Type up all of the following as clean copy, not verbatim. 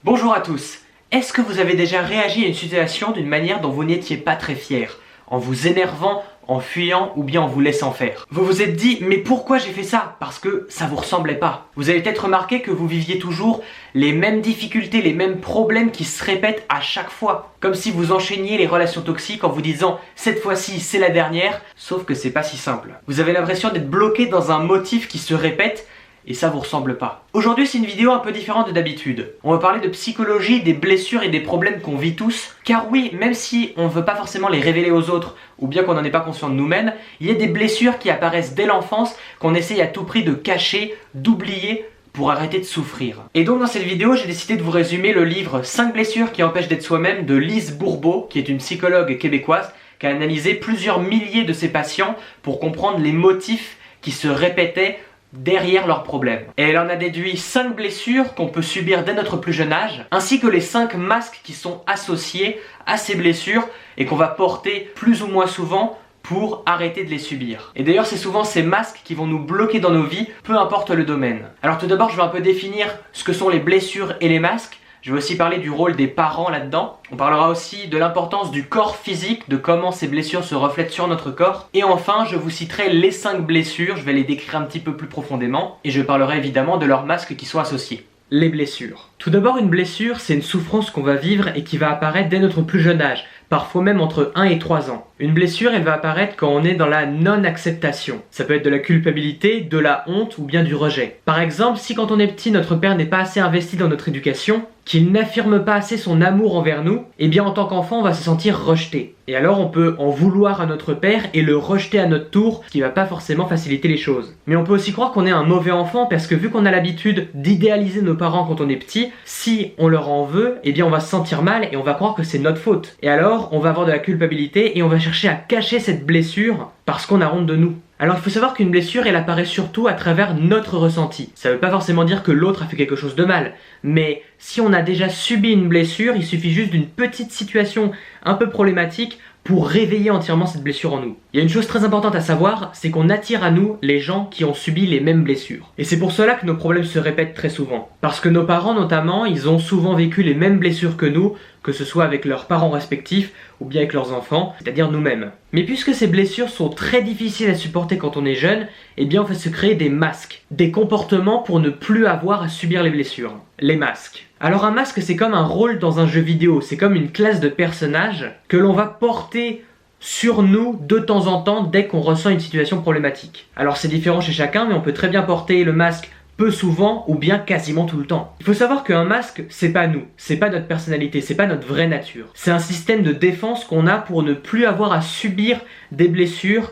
Bonjour à tous. Est-ce que vous avez déjà réagi à une situation d'une manière dont vous n'étiez pas très fier? En vous énervant, en fuyant ou bien en vous laissant faire? Vous vous êtes dit, mais pourquoi j'ai fait ça? Parce que ça vous ressemblait pas. Vous avez peut-être remarqué que vous viviez toujours les mêmes difficultés, les mêmes problèmes qui se répètent à chaque fois. Comme si vous enchaîniez les relations toxiques en vous disant, cette fois-ci c'est la dernière, sauf que c'est pas si simple. Vous avez l'impression d'être bloqué dans un motif qui se répète, et ça vous ressemble pas. Aujourd'hui, c'est une vidéo un peu différente de d'habitude. On va parler de psychologie, des blessures et des problèmes qu'on vit tous. Car oui, même si on ne veut pas forcément les révéler aux autres, ou bien qu'on n'en est pas conscient de nous-mêmes, il y a des blessures qui apparaissent dès l'enfance, qu'on essaye à tout prix de cacher, d'oublier, pour arrêter de souffrir. Et donc dans cette vidéo, j'ai décidé de vous résumer le livre 5 blessures qui empêchent d'être soi-même de Lise Bourbeau, qui est une psychologue québécoise, qui a analysé plusieurs milliers de ses patients pour comprendre les motifs qui se répétaient derrière leurs problèmes. Et elle en a déduit 5 blessures qu'on peut subir dès notre plus jeune âge, ainsi que les 5 masques qui sont associés à ces blessures et qu'on va porter plus ou moins souvent pour arrêter de les subir. Et d'ailleurs, c'est souvent ces masques qui vont nous bloquer dans nos vies, peu importe le domaine. Alors tout d'abord, je vais un peu définir ce que sont les blessures et les masques. Je vais aussi parler du rôle des parents là-dedans. On parlera aussi de l'importance du corps physique, de comment ces blessures se reflètent sur notre corps. Et enfin, je vous citerai les 5 blessures, je vais les décrire un petit peu plus profondément. Et je parlerai évidemment de leurs masques qui sont associés. Les blessures. Tout d'abord, une blessure, c'est une souffrance qu'on va vivre et qui va apparaître dès notre plus jeune âge, parfois même entre 1 et 3 ans. Une blessure, elle va apparaître quand on est dans la non-acceptation. Ça peut être de la culpabilité, de la honte ou bien du rejet. Par exemple, si quand on est petit, notre père n'est pas assez investi dans notre éducation, qu'il n'affirme pas assez son amour envers nous, eh bien en tant qu'enfant, on va se sentir rejeté. Et alors on peut en vouloir à notre père et le rejeter à notre tour, ce qui va pas forcément faciliter les choses. Mais on peut aussi croire qu'on est un mauvais enfant parce que vu qu'on a l'habitude d'idéaliser nos parents quand on est petit, si on leur en veut, eh bien on va se sentir mal et on va croire que c'est notre faute. Et alors on va avoir de la culpabilité et on va chercher à cacher cette blessure parce qu'on a honte de nous. Alors il faut savoir qu'une blessure, elle apparaît surtout à travers notre ressenti. Ça veut pas forcément dire que l'autre a fait quelque chose de mal, mais si on a déjà subi une blessure, il suffit juste d'une petite situation un peu problématique pour réveiller entièrement cette blessure en nous. Il y a une chose très importante à savoir, c'est qu'on attire à nous les gens qui ont subi les mêmes blessures. Et c'est pour cela que nos problèmes se répètent très souvent. Parce que nos parents notamment, ils ont souvent vécu les mêmes blessures que nous, que ce soit avec leurs parents respectifs ou bien avec leurs enfants, c'est-à-dire nous-mêmes. Mais puisque ces blessures sont très difficiles à supporter quand on est jeune, eh bien on va se créer des masques, des comportements pour ne plus avoir à subir les blessures. Les masques. Alors un masque, c'est comme un rôle dans un jeu vidéo, c'est comme une classe de personnages que l'on va porter sur nous de temps en temps dès qu'on ressent une situation problématique. Alors c'est différent chez chacun, mais on peut très bien porter le masque peu souvent ou bien quasiment tout le temps. Il faut savoir qu'un masque, c'est pas nous, c'est pas notre personnalité, c'est pas notre vraie nature. C'est un système de défense qu'on a pour ne plus avoir à subir des blessures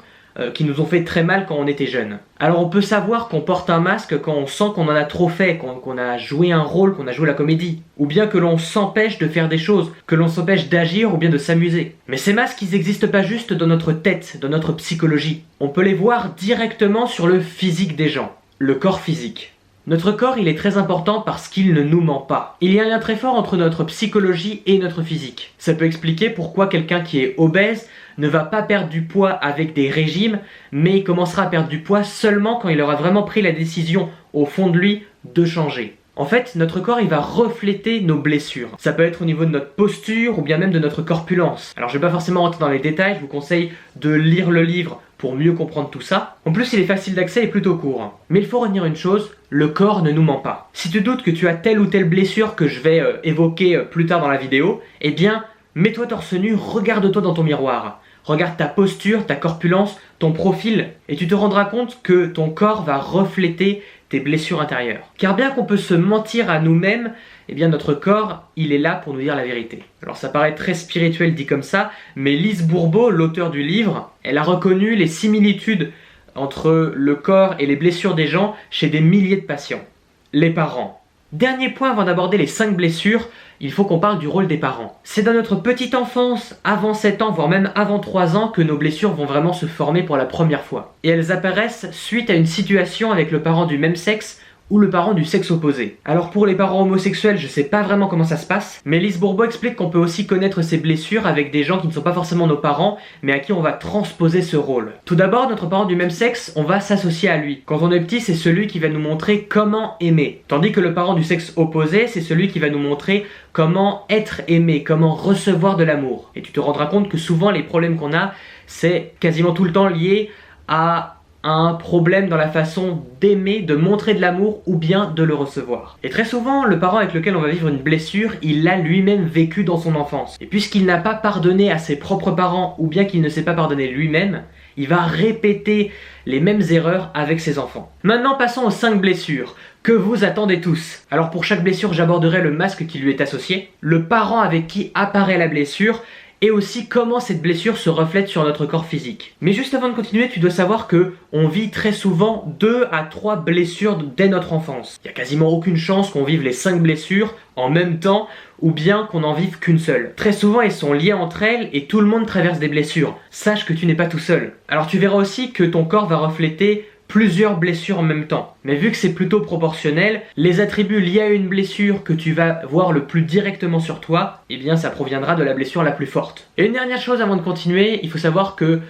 qui nous ont fait très mal quand on était jeune. Alors on peut savoir qu'on porte un masque quand on sent qu'on en a trop fait, qu'on a joué un rôle, qu'on a joué la comédie. Ou bien que l'on s'empêche de faire des choses, que l'on s'empêche d'agir ou bien de s'amuser. Mais ces masques, ils n'existent pas juste dans notre tête, dans notre psychologie. On peut les voir directement sur le physique des gens, le corps physique. Notre corps, il est très important parce qu'il ne nous ment pas. Il y a un lien très fort entre notre psychologie et notre physique. Ça peut expliquer pourquoi quelqu'un qui est obèse ne va pas perdre du poids avec des régimes, mais il commencera à perdre du poids seulement quand il aura vraiment pris la décision au fond de lui de changer. En fait, notre corps, il va refléter nos blessures. Ça peut être au niveau de notre posture ou bien même de notre corpulence. Alors je vais pas forcément rentrer dans les détails, je vous conseille de lire le livre pour mieux comprendre tout ça. En plus, il est facile d'accès et plutôt court. Mais il faut retenir une chose, le corps ne nous ment pas. Si tu doutes que tu as telle ou telle blessure que je vais évoquer plus tard dans la vidéo, eh bien, mets-toi torse nu, regarde-toi dans ton miroir. Regarde ta posture, ta corpulence, ton profil, et tu te rendras compte que ton corps va refléter tes blessures intérieures. Car bien qu'on peut se mentir à nous-mêmes, eh bien notre corps, il est là pour nous dire la vérité. Alors ça paraît très spirituel dit comme ça, mais Lise Bourbeau, l'auteure du livre, elle a reconnu les similitudes entre le corps et les blessures des gens chez des milliers de patients. Les parents. Dernier point avant d'aborder les 5 blessures, il faut qu'on parle du rôle des parents. C'est dans notre petite enfance, avant 7 ans, voire même avant 3 ans, que nos blessures vont vraiment se former pour la première fois. Et elles apparaissent suite à une situation avec le parent du même sexe ou le parent du sexe opposé. Alors pour les parents homosexuels, je sais pas vraiment comment ça se passe, mais Lise Bourbeau explique qu'on peut aussi connaître ces blessures avec des gens qui ne sont pas forcément nos parents, mais à qui on va transposer ce rôle. Tout d'abord, notre parent du même sexe, on va s'associer à lui. Quand on est petit, c'est celui qui va nous montrer comment aimer. Tandis que le parent du sexe opposé, c'est celui qui va nous montrer comment être aimé, comment recevoir de l'amour. Et tu te rendras compte que souvent les problèmes qu'on a, c'est quasiment tout le temps lié à un problème dans la façon d'aimer, de montrer de l'amour ou bien de le recevoir. Et très souvent, le parent avec lequel on va vivre une blessure, il l'a lui-même vécu dans son enfance. Et puisqu'il n'a pas pardonné à ses propres parents ou bien qu'il ne s'est pas pardonné lui-même, il va répéter les mêmes erreurs avec ses enfants. Maintenant, passons aux 5 blessures que vous attendez tous. Alors pour chaque blessure, j'aborderai le masque qui lui est associé, le parent avec qui apparaît la blessure, et aussi comment cette blessure se reflète sur notre corps physique. Mais juste avant de continuer, tu dois savoir que on vit très souvent 2 à 3 blessures dès notre enfance. Il n'y a quasiment aucune chance qu'on vive les 5 blessures en même temps ou bien qu'on n'en vive qu'une seule. Très souvent, elles sont liées entre elles et tout le monde traverse des blessures. Sache que tu n'es pas tout seul. Alors tu verras aussi que ton corps va refléter plusieurs blessures en même temps. Mais vu que c'est plutôt proportionnel, les attributs liés à une blessure que tu vas voir le plus directement sur toi, eh bien ça proviendra de la blessure la plus forte. Et une dernière chose avant de continuer, il faut savoir que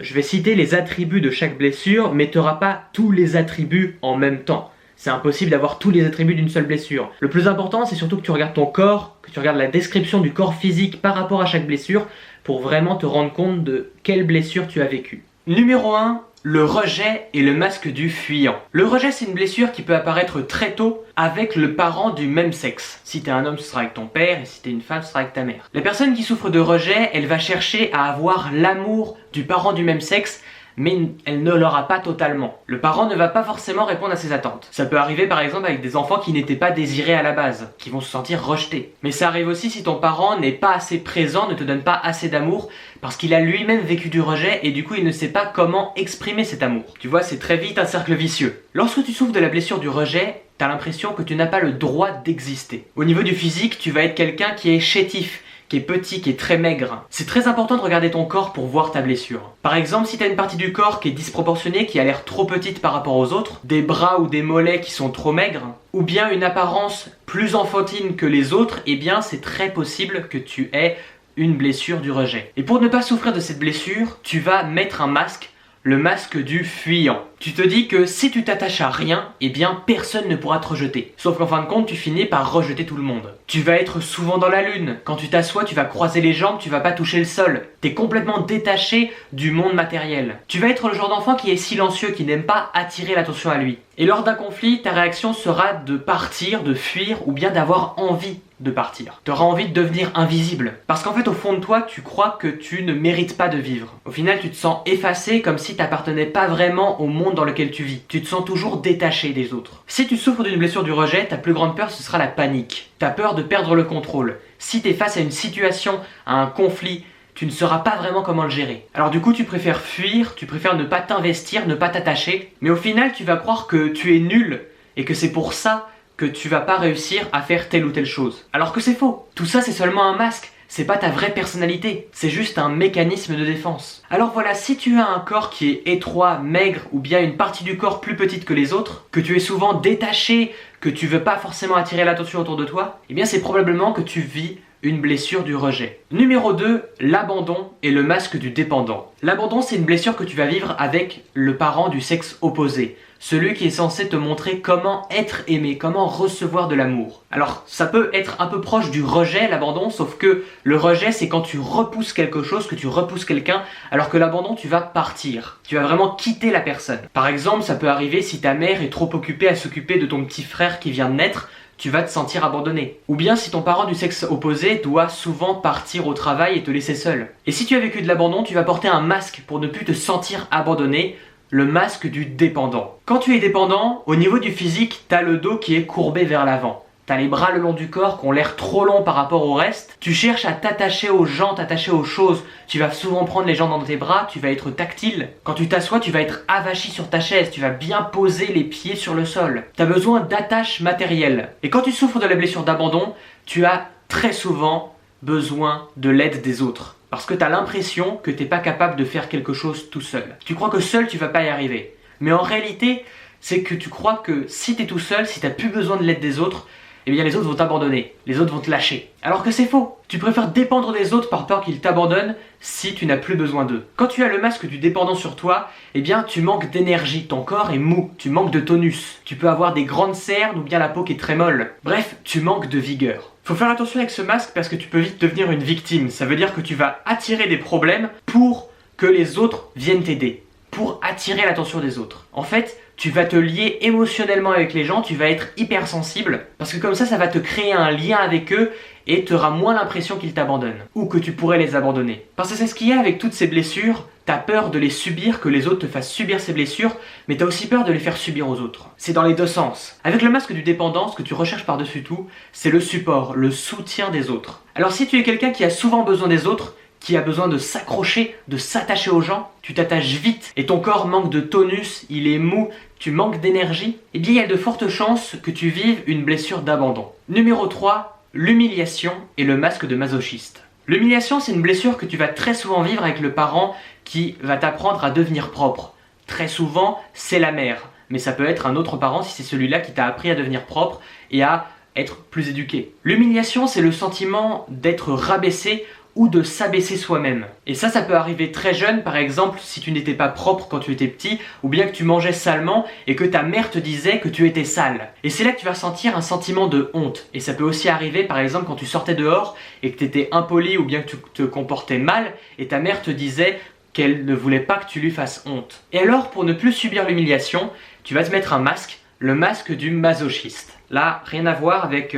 je vais citer les attributs de chaque blessure, mais tu n'auras pas tous les attributs en même temps. C'est impossible d'avoir tous les attributs d'une seule blessure. Le plus important, c'est surtout que tu regardes ton corps, que tu regardes la description du corps physique par rapport à chaque blessure, pour vraiment te rendre compte de quelle blessure tu as vécue. Numéro 1. Le rejet et le masque du fuyant. Le rejet, c'est une blessure qui peut apparaître très tôt avec le parent du même sexe. Si t'es un homme, ce sera avec ton père, et si t'es une femme, ce sera avec ta mère. La personne qui souffre de rejet, elle va chercher à avoir l'amour du parent du même sexe, mais elle ne l'aura pas totalement. Le parent ne va pas forcément répondre à ses attentes. Ça peut arriver par exemple avec des enfants qui n'étaient pas désirés à la base, qui vont se sentir rejetés. Mais ça arrive aussi si ton parent n'est pas assez présent, ne te donne pas assez d'amour, parce qu'il a lui-même vécu du rejet et du coup il ne sait pas comment exprimer cet amour. Tu vois, c'est très vite un cercle vicieux. Lorsque tu souffres de la blessure du rejet, t'as l'impression que tu n'as pas le droit d'exister. Au niveau du physique, tu vas être quelqu'un qui est chétif, qui est petit, qui est très maigre. C'est très important de regarder ton corps pour voir ta blessure. Par exemple, si tu as une partie du corps qui est disproportionnée, qui a l'air trop petite par rapport aux autres, des bras ou des mollets qui sont trop maigres, ou bien une apparence plus enfantine que les autres, eh bien c'est très possible que tu aies une blessure du rejet. Et pour ne pas souffrir de cette blessure, tu vas mettre un masque, le masque du fuyant. Tu te dis que si tu t'attaches à rien, eh bien personne ne pourra te rejeter. Sauf qu'en fin de compte, tu finis par rejeter tout le monde. Tu vas être souvent dans la lune. Quand tu t'assois, tu vas croiser les jambes, tu vas pas toucher le sol. T'es complètement détaché du monde matériel. Tu vas être le genre d'enfant qui est silencieux, qui n'aime pas attirer l'attention à lui. Et lors d'un conflit, ta réaction sera de partir, de fuir ou bien d'avoir envie de partir. Tu auras envie de devenir invisible. Parce qu'en fait, au fond de toi, tu crois que tu ne mérites pas de vivre. Au final, tu te sens effacé comme si tu n'appartenais pas vraiment au monde dans lequel tu vis. Tu te sens toujours détaché des autres. Si tu souffres d'une blessure du rejet, ta plus grande peur, ce sera la panique. Tu as peur de perdre le contrôle. Si tu es face à une situation, à un conflit, tu ne sauras pas vraiment comment le gérer. Alors du coup, tu préfères fuir, tu préfères ne pas t'investir, ne pas t'attacher, mais au final, tu vas croire que tu es nul et que c'est pour ça que tu vas pas réussir à faire telle ou telle chose. Alors que c'est faux. Tout ça, c'est seulement un masque. C'est pas ta vraie personnalité, c'est juste un mécanisme de défense. Alors voilà, si tu as un corps qui est étroit, maigre ou bien une partie du corps plus petite que les autres, que tu es souvent détaché, que tu veux pas forcément attirer l'attention autour de toi, eh bien c'est probablement que tu vis une blessure du rejet. Numéro 2, l'abandon et le masque du dépendant. L'abandon, c'est une blessure que tu vas vivre avec le parent du sexe opposé. Celui qui est censé te montrer comment être aimé, comment recevoir de l'amour. Alors, ça peut être un peu proche du rejet, l'abandon, sauf que le rejet, c'est quand tu repousses quelque chose, que tu repousses quelqu'un, alors que l'abandon, tu vas partir. Tu vas vraiment quitter la personne. Par exemple, ça peut arriver si ta mère est trop occupée à s'occuper de ton petit frère qui vient de naître, tu vas te sentir abandonné. Ou bien si ton parent du sexe opposé doit souvent partir au travail et te laisser seul. Et si tu as vécu de l'abandon, tu vas porter un masque pour ne plus te sentir abandonné, le masque du dépendant. Quand tu es dépendant, au niveau du physique, t'as le dos qui est courbé vers l'avant. T'as les bras le long du corps qui ont l'air trop longs par rapport au reste. Tu cherches à t'attacher aux gens, t'attacher aux choses. Tu vas souvent prendre les gens dans tes bras, tu vas être tactile. Quand tu t'assois, tu vas être avachi sur ta chaise, tu vas bien poser les pieds sur le sol. T'as besoin d'attache matérielle. Et quand tu souffres de la blessure d'abandon, tu as très souvent besoin de l'aide des autres. Parce que tu as l'impression que tu n'es pas capable de faire quelque chose tout seul. Tu crois que seul tu vas pas y arriver. Mais en réalité, c'est que tu crois que si t'es tout seul, si t'as plus besoin de l'aide des autres, eh bien les autres vont t'abandonner, les autres vont te lâcher. Alors que c'est faux. Tu préfères dépendre des autres par peur qu'ils t'abandonnent si tu n'as plus besoin d'eux. Quand tu as le masque du dépendant sur toi, eh bien tu manques d'énergie, ton corps est mou, tu manques de tonus. Tu peux avoir des grandes cernes ou bien la peau qui est très molle. Bref, tu manques de vigueur. Faut faire attention avec ce masque parce que tu peux vite devenir une victime. Ça veut dire que tu vas attirer des problèmes pour que les autres viennent t'aider, pour attirer l'attention des autres. En fait, tu vas te lier émotionnellement avec les gens, tu vas être hypersensible, parce que comme ça va te créer un lien avec eux et tu auras moins l'impression qu'ils t'abandonnent, ou que tu pourrais les abandonner. Parce que c'est ce qu'il y a avec toutes ces blessures, t'as peur de les subir, que les autres te fassent subir ces blessures, mais t'as aussi peur de les faire subir aux autres. C'est dans les deux sens. Avec le masque du dépendant, ce que tu recherches par-dessus tout, c'est le support, le soutien des autres. Alors si tu es quelqu'un qui a souvent besoin des autres, qui a besoin de s'accrocher, de s'attacher aux gens, tu t'attaches vite et ton corps manque de tonus, il est mou, tu manques d'énergie, eh bien il y a de fortes chances que tu vives une blessure d'abandon. Numéro 3, l'humiliation et le masque de masochiste. L'humiliation, c'est une blessure que tu vas très souvent vivre avec le parent qui va t'apprendre à devenir propre. Très souvent, c'est la mère, mais ça peut être un autre parent si c'est celui-là qui t'a appris à devenir propre et à être plus éduqué. L'humiliation, c'est le sentiment d'être rabaissé ou de s'abaisser soi-même. Et ça peut arriver très jeune, par exemple si tu n'étais pas propre quand tu étais petit, ou bien que tu mangeais salement et que ta mère te disait que tu étais sale. Et c'est là que tu vas sentir un sentiment de honte. Et ça peut aussi arriver par exemple quand tu sortais dehors et que tu étais impoli ou bien que tu te comportais mal et ta mère te disait qu'elle ne voulait pas que tu lui fasses honte. Et alors pour ne plus subir l'humiliation, tu vas te mettre un masque, le masque du masochiste. Là, rien à voir avec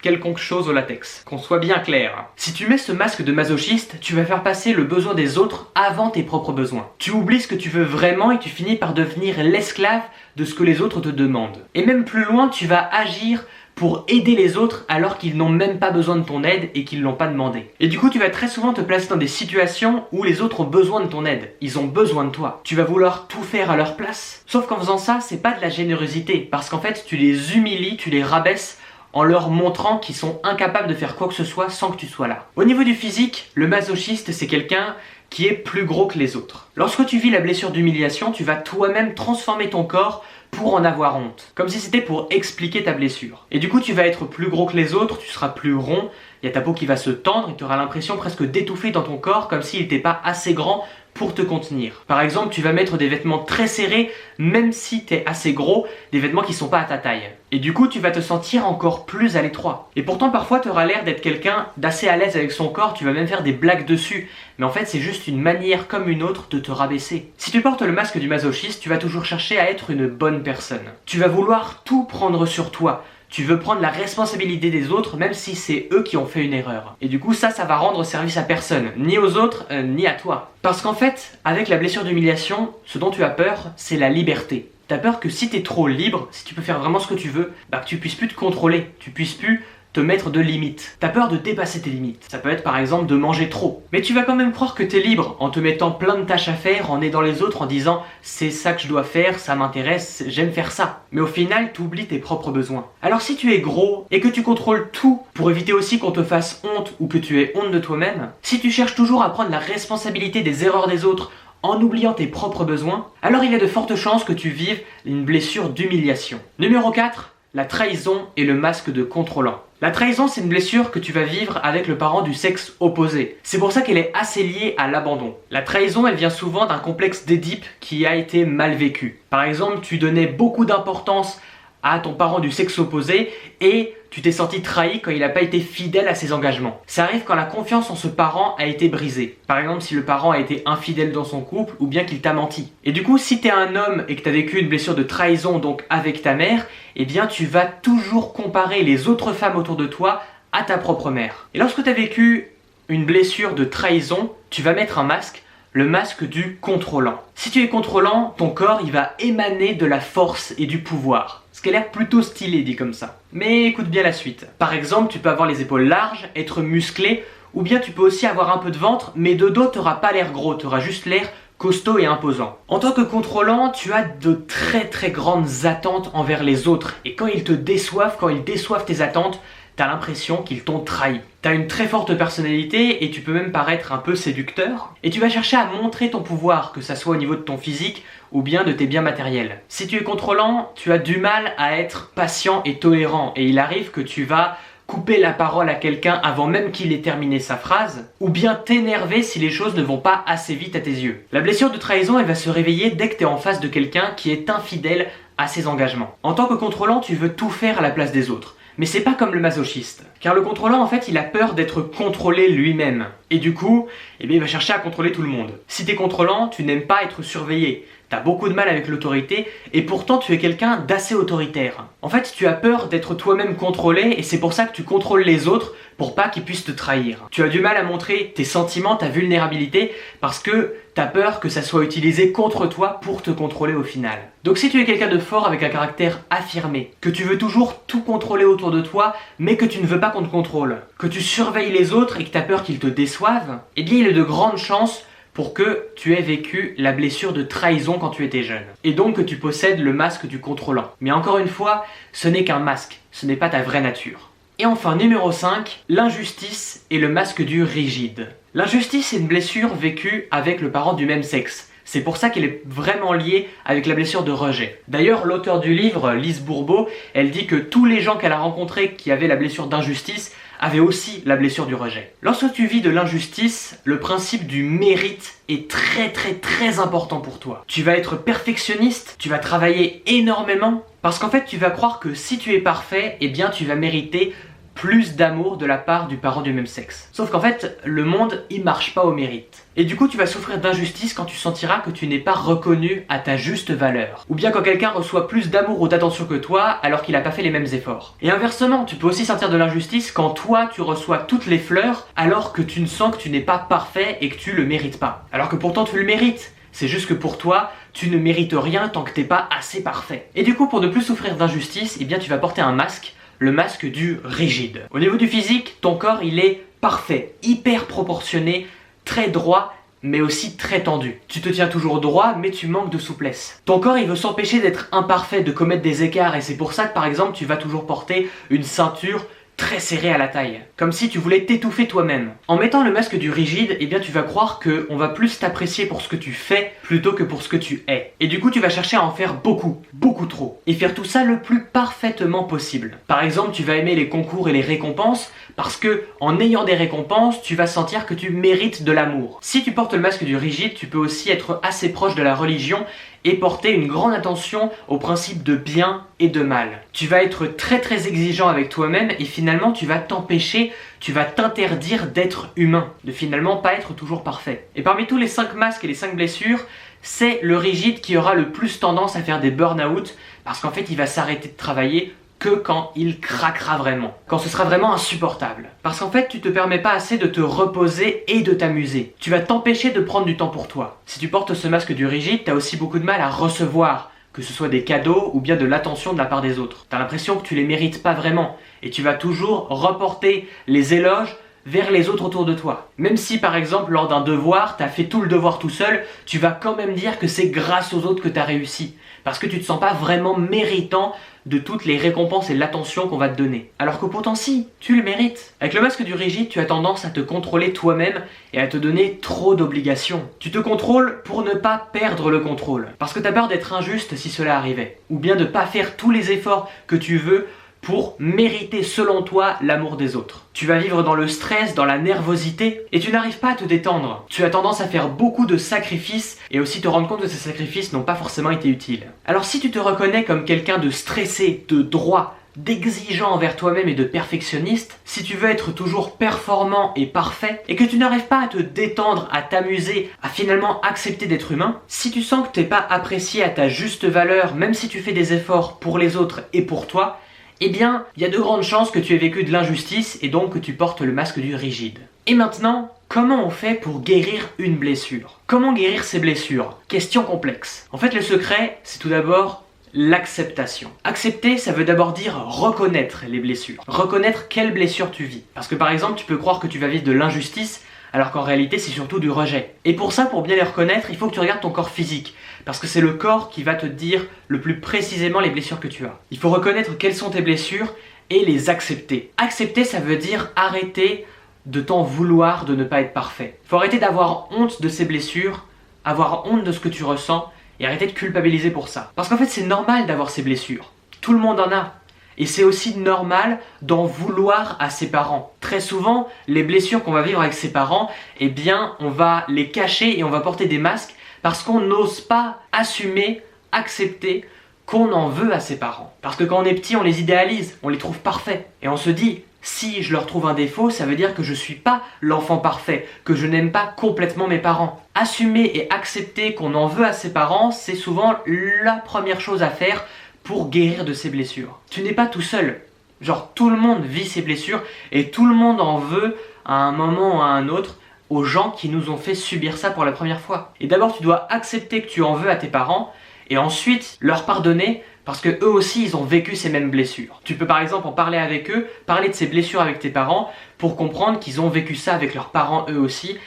quelconque chose au latex, qu'on soit bien clair. Si tu mets ce masque de masochiste, tu vas faire passer le besoin des autres avant tes propres besoins. Tu oublies ce que tu veux vraiment et tu finis par devenir l'esclave de ce que les autres te demandent. Et même plus loin, tu vas agir pour aider les autres alors qu'ils n'ont même pas besoin de ton aide et qu'ils l'ont pas demandé. Et du coup, tu vas très souvent te placer dans des situations où les autres ont besoin de ton aide. Ils ont besoin de toi. Tu vas vouloir tout faire à leur place. Sauf qu'en faisant ça, c'est pas de la générosité. Parce qu'en fait, tu les humilies, tu les rabaisses en leur montrant qu'ils sont incapables de faire quoi que ce soit sans que tu sois là. Au niveau du physique, le masochiste, c'est quelqu'un qui est plus gros que les autres. Lorsque tu vis la blessure d'humiliation, tu vas toi-même transformer ton corps pour en avoir honte. Comme si c'était pour expliquer ta blessure. Et du coup, tu vas être plus gros que les autres, tu seras plus rond, il y a ta peau qui va se tendre et tu auras l'impression presque d'étouffer dans ton corps comme s'il n'était pas assez grand pour te contenir. Par exemple, tu vas mettre des vêtements très serrés, même si tu es assez gros, des vêtements qui ne sont pas à ta taille. Et du coup, tu vas te sentir encore plus à l'étroit. Et pourtant, parfois, tu auras l'air d'être quelqu'un d'assez à l'aise avec son corps, tu vas même faire des blagues dessus. Mais en fait, c'est juste une manière comme une autre de te rabaisser. Si tu portes le masque du masochiste, tu vas toujours chercher à être une bonne personne. Tu vas vouloir tout prendre sur toi. Tu veux prendre la responsabilité des autres même si c'est eux qui ont fait une erreur. Et du coup ça va rendre service à personne, ni aux autres, ni à toi. Parce qu'en fait, avec la blessure d'humiliation, ce dont tu as peur, c'est la liberté. T'as peur que si t'es trop libre, si tu peux faire vraiment ce que tu veux, que tu puisses plus te contrôler, tu puisses plus te mettre de limites. T'as peur de dépasser tes limites. Ça peut être par exemple de manger trop. Mais tu vas quand même croire que t'es libre en te mettant plein de tâches à faire, en aidant les autres, en disant c'est ça que je dois faire, ça m'intéresse, j'aime faire ça. Mais au final, t'oublies tes propres besoins. Alors si tu es gros et que tu contrôles tout pour éviter aussi qu'on te fasse honte ou que tu aies honte de toi-même, si tu cherches toujours à prendre la responsabilité des erreurs des autres en oubliant tes propres besoins, alors il y a de fortes chances que tu vives une blessure d'humiliation. Numéro 4, la trahison et le masque de contrôlant. La trahison, c'est une blessure que tu vas vivre avec le parent du sexe opposé. C'est pour ça qu'elle est assez liée à l'abandon. La trahison, elle vient souvent d'un complexe d'Édipe qui a été mal vécu. Par exemple, tu donnais beaucoup d'importance à ton parent du sexe opposé et tu t'es senti trahi quand il n'a pas été fidèle à ses engagements. Ça arrive quand la confiance en ce parent a été brisée. Par exemple, si le parent a été infidèle dans son couple ou bien qu'il t'a menti. Et du coup, si tu es un homme et que tu as vécu une blessure de trahison donc avec ta mère, eh bien tu vas toujours comparer les autres femmes autour de toi à ta propre mère. Et lorsque tu as vécu une blessure de trahison, tu vas mettre un masque, le masque du contrôlant. Si tu es contrôlant, ton corps il va émaner de la force et du pouvoir. Ce qui a l'air plutôt stylé dit comme ça. Mais écoute bien la suite. Par exemple, tu peux avoir les épaules larges, être musclé, ou bien tu peux aussi avoir un peu de ventre, mais de dos t'auras pas l'air gros, t'auras juste l'air costaud et imposant. En tant que contrôlant, tu as de très grandes attentes envers les autres. Et quand ils te déçoivent, quand ils déçoivent tes attentes, t'as l'impression qu'ils t'ont trahi. T'as une très forte personnalité et tu peux même paraître un peu séducteur. Et tu vas chercher à montrer ton pouvoir, que ça soit au niveau de ton physique ou bien de tes biens matériels. Si tu es contrôlant, tu as du mal à être patient et tolérant et il arrive que tu vas couper la parole à quelqu'un avant même qu'il ait terminé sa phrase, ou bien t'énerver si les choses ne vont pas assez vite à tes yeux. La blessure de trahison, elle va se réveiller dès que tu es en face de quelqu'un qui est infidèle à ses engagements. En tant que contrôlant, tu veux tout faire à la place des autres. Mais c'est pas comme le masochiste. Car le contrôlant, en fait, il a peur d'être contrôlé lui-même. Et du coup, il va chercher à contrôler tout le monde. Si t'es contrôlant, tu n'aimes pas être surveillé. T'as beaucoup de mal avec l'autorité et pourtant tu es quelqu'un d'assez autoritaire. En fait, tu as peur d'être toi-même contrôlé et c'est pour ça que tu contrôles les autres pour pas qu'ils puissent te trahir. Tu as du mal à montrer tes sentiments, ta vulnérabilité parce que t'as peur que ça soit utilisé contre toi pour te contrôler au final. Donc si tu es quelqu'un de fort avec un caractère affirmé, que tu veux toujours tout contrôler autour de toi mais que tu ne veux pas qu'on te contrôle, que tu surveilles les autres et que t'as peur qu'ils te déçoivent, eh bien il y a de grandes chances pour que tu aies vécu la blessure de trahison quand tu étais jeune. Et donc que tu possèdes le masque du contrôlant. Mais encore une fois, ce n'est qu'un masque, ce n'est pas ta vraie nature. Et enfin, numéro 5, l'injustice et le masque du rigide. L'injustice est une blessure vécue avec le parent du même sexe. C'est pour ça qu'elle est vraiment liée avec la blessure de rejet. D'ailleurs, l'auteur du livre, Lise Bourbeau, elle dit que tous les gens qu'elle a rencontrés qui avaient la blessure d'injustice avaient aussi la blessure du rejet. Lorsque tu vis de l'injustice, le principe du mérite est très important pour toi. Tu vas être perfectionniste, tu vas travailler énormément, parce qu'en fait tu vas croire que si tu es parfait, eh bien tu vas mériter plus d'amour de la part du parent du même sexe. Sauf qu'en fait, le monde, il marche pas au mérite. Et du coup, tu vas souffrir d'injustice quand tu sentiras que tu n'es pas reconnu à ta juste valeur. Ou bien quand quelqu'un reçoit plus d'amour ou d'attention que toi alors qu'il n'a pas fait les mêmes efforts. Et inversement, tu peux aussi sentir de l'injustice quand toi, tu reçois toutes les fleurs alors que tu ne sens que tu n'es pas parfait et que tu le mérites pas. Alors que pourtant tu le mérites. C'est juste que pour toi, tu ne mérites rien tant que t'es pas assez parfait. Et du coup, pour ne plus souffrir d'injustice, eh bien tu vas porter un masque, le masque du rigide. Au niveau du physique, ton corps il est parfait, hyper proportionné, très droit, mais aussi très tendu. Tu te tiens toujours droit, mais tu manques de souplesse. Ton corps il veut s'empêcher d'être imparfait, de commettre des écarts, et c'est pour ça que par exemple tu vas toujours porter une ceinture très serré à la taille, comme si tu voulais t'étouffer toi-même. En mettant le masque du rigide, eh bien tu vas croire qu'on va plus t'apprécier pour ce que tu fais plutôt que pour ce que tu es. Et du coup tu vas chercher à en faire beaucoup trop. Et faire tout ça le plus parfaitement possible. Par exemple, tu vas aimer les concours et les récompenses parce que en ayant des récompenses, tu vas sentir que tu mérites de l'amour. Si tu portes le masque du rigide, tu peux aussi être assez proche de la religion et porter une grande attention aux principes de bien et de mal. Tu vas être très exigeant avec toi-même et finalement tu vas t'empêcher, tu vas t'interdire d'être humain, de finalement pas être toujours parfait. Et parmi tous les 5 masques et les 5 blessures, c'est le rigide qui aura le plus tendance à faire des burn-out parce qu'en fait il va s'arrêter de travailler que quand il craquera vraiment, quand ce sera vraiment insupportable. Parce qu'en fait, tu te permets pas assez de te reposer et de t'amuser. Tu vas t'empêcher de prendre du temps pour toi. Si tu portes ce masque du rigide, t'as aussi beaucoup de mal à recevoir, que ce soit des cadeaux ou bien de l'attention de la part des autres. T'as l'impression que tu les mérites pas vraiment, et tu vas toujours reporter les éloges vers les autres autour de toi. Même si par exemple lors d'un devoir, t'as fait tout le devoir tout seul, tu vas quand même dire que c'est grâce aux autres que t'as réussi. Parce que tu te sens pas vraiment méritant de toutes les récompenses et l'attention qu'on va te donner. Alors que pourtant si, tu le mérites. Avec le masque du rigide, tu as tendance à te contrôler toi-même et à te donner trop d'obligations. Tu te contrôles pour ne pas perdre le contrôle. Parce que tu as peur d'être injuste si cela arrivait. Ou bien de pas faire tous les efforts que tu veux pour mériter selon toi l'amour des autres. Tu vas vivre dans le stress, dans la nervosité et tu n'arrives pas à te détendre. Tu as tendance à faire beaucoup de sacrifices et aussi te rendre compte que ces sacrifices n'ont pas forcément été utiles. Alors si tu te reconnais comme quelqu'un de stressé, de droit, d'exigeant envers toi-même et de perfectionniste, si tu veux être toujours performant et parfait et que tu n'arrives pas à te détendre, à t'amuser, à finalement accepter d'être humain, si tu sens que tu n'es pas apprécié à ta juste valeur même si tu fais des efforts pour les autres et pour toi, eh bien, il y a de grandes chances que tu aies vécu de l'injustice et donc que tu portes le masque du rigide. Et maintenant, comment on fait pour guérir une blessure? Comment guérir ces blessures? Question complexe. En fait, le secret, c'est tout d'abord l'acceptation. Accepter, ça veut d'abord dire reconnaître les blessures. Reconnaître quelle blessure tu vis. Parce que par exemple, tu peux croire que tu vas vivre de l'injustice alors qu'en réalité c'est surtout du rejet. Et pour ça, pour bien les reconnaître, il faut que tu regardes ton corps physique, parce que c'est le corps qui va te dire le plus précisément les blessures que tu as. Il faut reconnaître quelles sont tes blessures et les accepter. Accepter, ça veut dire arrêter de t'en vouloir de ne pas être parfait. Faut arrêter d'avoir honte de ces blessures, avoir honte de ce que tu ressens et arrêter de culpabiliser pour ça. Parce qu'en fait, c'est normal d'avoir ces blessures. Tout le monde en a. Et c'est aussi normal d'en vouloir à ses parents. Très souvent, les blessures qu'on va vivre avec ses parents, eh bien, on va les cacher et on va porter des masques parce qu'on n'ose pas assumer, accepter qu'on en veut à ses parents. Parce que quand on est petit, on les idéalise, on les trouve parfaits. Et on se dit, si je leur trouve un défaut, ça veut dire que je ne suis pas l'enfant parfait, que je n'aime pas complètement mes parents. Assumer et accepter qu'on en veut à ses parents, c'est souvent la première chose à faire pour guérir de ses blessures. Tu n'es pas tout seul. Genre, tout le monde vit ses blessures et tout le monde en veut à un moment ou à un autre aux gens qui nous ont fait subir ça pour la première fois. Et d'abord, tu dois accepter que tu en veux à tes parents et ensuite leur pardonner parce que eux aussi, ils ont vécu ces mêmes blessures. Tu peux par exemple en parler avec eux, parler de ces blessures avec tes parents pour comprendre qu'ils ont vécu ça avec leurs parents eux aussi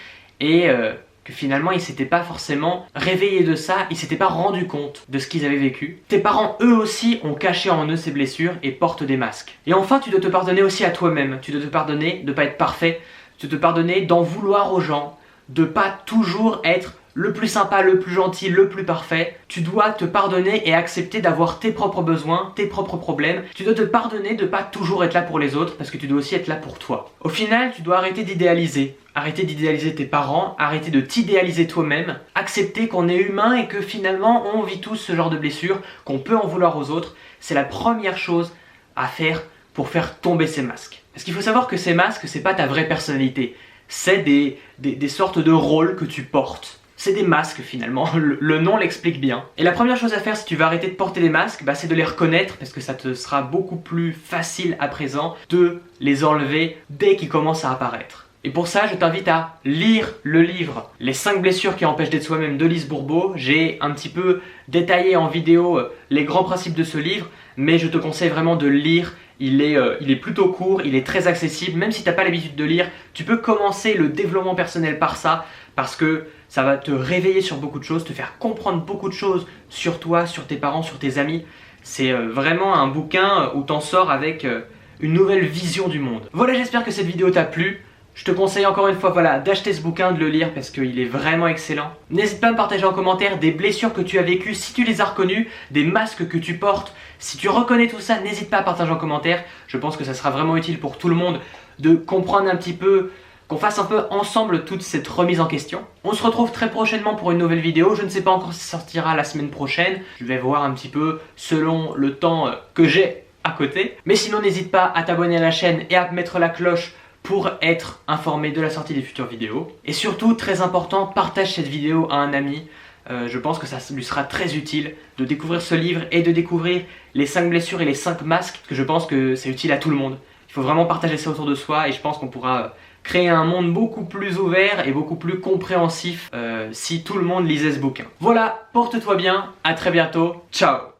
et que finalement ils s'étaient pas forcément réveillés de ça, ils s'étaient pas rendus compte de ce qu'ils avaient vécu. Tes parents eux aussi ont caché en eux ces blessures et portent des masques. Et enfin, tu dois te pardonner aussi à toi-même, tu dois te pardonner de pas être parfait, tu dois te pardonner d'en vouloir aux gens, de pas toujours être le plus sympa, le plus gentil, le plus parfait. Tu dois te pardonner et accepter d'avoir tes propres besoins, tes propres problèmes. Tu dois te pardonner de pas toujours être là pour les autres parce que tu dois aussi être là pour toi. Au final, tu dois arrêter d'idéaliser. Arrêter d'idéaliser tes parents, arrêter de t'idéaliser toi-même, accepter qu'on est humain et que finalement on vit tous ce genre de blessures, qu'on peut en vouloir aux autres. C'est la première chose à faire pour faire tomber ces masques. Parce qu'il faut savoir que ces masques, c'est pas ta vraie personnalité. C'est des sortes de rôles que tu portes. C'est des masques finalement, le nom l'explique bien. Et la première chose à faire si tu veux arrêter de porter des masques, c'est de les reconnaître parce que ça te sera beaucoup plus facile à présent de les enlever dès qu'ils commencent à apparaître. Et pour ça, je t'invite à lire le livre « Les 5 blessures qui empêchent d'être soi-même » de Lise Bourbeau. J'ai un petit peu détaillé en vidéo les grands principes de ce livre, mais je te conseille vraiment de le lire. Il est plutôt court, il est très accessible. Même si tu n'as pas l'habitude de lire, tu peux commencer le développement personnel par ça parce que ça va te réveiller sur beaucoup de choses, te faire comprendre beaucoup de choses sur toi, sur tes parents, sur tes amis. C'est vraiment un bouquin où t'en sors avec une nouvelle vision du monde. Voilà, j'espère que cette vidéo t'a plu. Je te conseille encore une fois d'acheter ce bouquin, de le lire parce qu'il est vraiment excellent. N'hésite pas à me partager en commentaire des blessures que tu as vécues, si tu les as reconnues, des masques que tu portes. Si tu reconnais tout ça, n'hésite pas à partager en commentaire. Je pense que ça sera vraiment utile pour tout le monde de comprendre un petit peu, qu'on fasse un peu ensemble toute cette remise en question. On se retrouve très prochainement pour une nouvelle vidéo. Je ne sais pas encore si ça sortira la semaine prochaine. Je vais voir un petit peu selon le temps que j'ai à côté. Mais sinon, n'hésite pas à t'abonner à la chaîne et à mettre la cloche pour être informé de la sortie des futures vidéos. Et surtout, très important, partage cette vidéo à un ami. Je pense que ça lui sera très utile de découvrir ce livre et de découvrir les 5 blessures et les 5 masques, parce que je pense que c'est utile à tout le monde. Il faut vraiment partager ça autour de soi et je pense qu'on pourra créer un monde beaucoup plus ouvert et beaucoup plus compréhensif si tout le monde lisait ce bouquin. Voilà, porte-toi bien, à très bientôt, ciao!